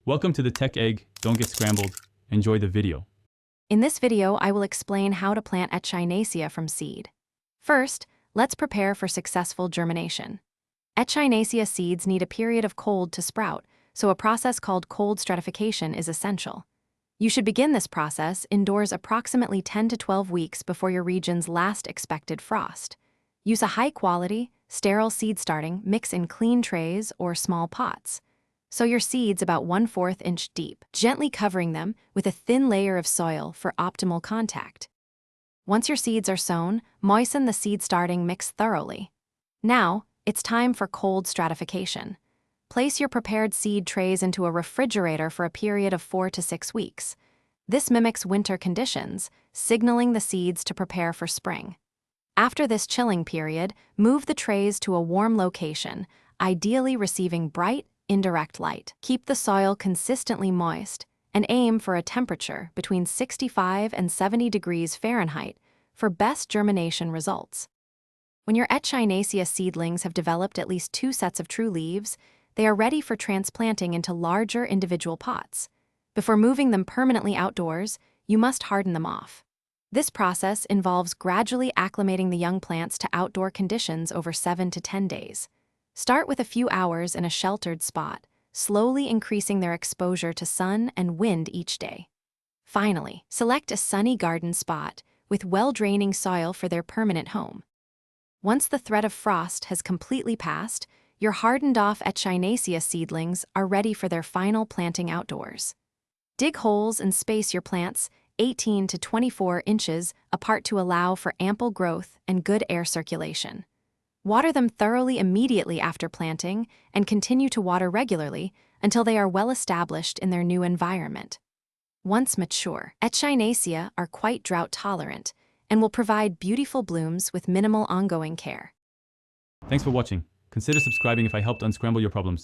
Welcome to the Tech Egg. Don't get scrambled. Enjoy the video. In this video, I will explain how to plant Echinacea from seed. First, let's prepare for successful germination. Echinacea seeds need a period of cold to sprout, so a process called cold stratification is essential. You should begin this process indoors approximately 10 to 12 weeks before your region's last expected frost. Use a high-quality, sterile seed starting mix in clean trays or small pots. Sow your seeds about 1/4 inch deep, gently covering them with a thin layer of soil for optimal contact. Once your seeds are sown, moisten the seed starting mix thoroughly. Now, it's time for cold stratification. Place your prepared seed trays into a refrigerator for a period of 4 to 6 weeks. This mimics winter conditions, signaling the seeds to prepare for spring. After this chilling period, move the trays to a warm location, ideally receiving bright, indirect light. Keep the soil consistently moist and aim for a temperature between 65 and 70 degrees Fahrenheit for best germination results. When your Echinacea seedlings have developed at least 2 sets of true leaves, they are ready for transplanting into larger individual pots. Before moving them permanently outdoors, you must harden them off. This process involves gradually acclimating the young plants to outdoor conditions over 7 to 10 days. Start with a few hours in a sheltered spot, slowly increasing their exposure to sun and wind each day. Finally, select a sunny garden spot with well-draining soil for their permanent home. Once the threat of frost has completely passed, your hardened-off Echinacea seedlings are ready for their final planting outdoors. Dig holes and space your plants 18 to 24 inches apart to allow for ample growth and good air circulation. Water them thoroughly immediately after planting and continue to water regularly until they are well established in their new environment. Once mature, Echinacea are quite drought-tolerant and will provide beautiful blooms with minimal ongoing care. Thanks for watching. Consider subscribing if I helped unscramble your problems.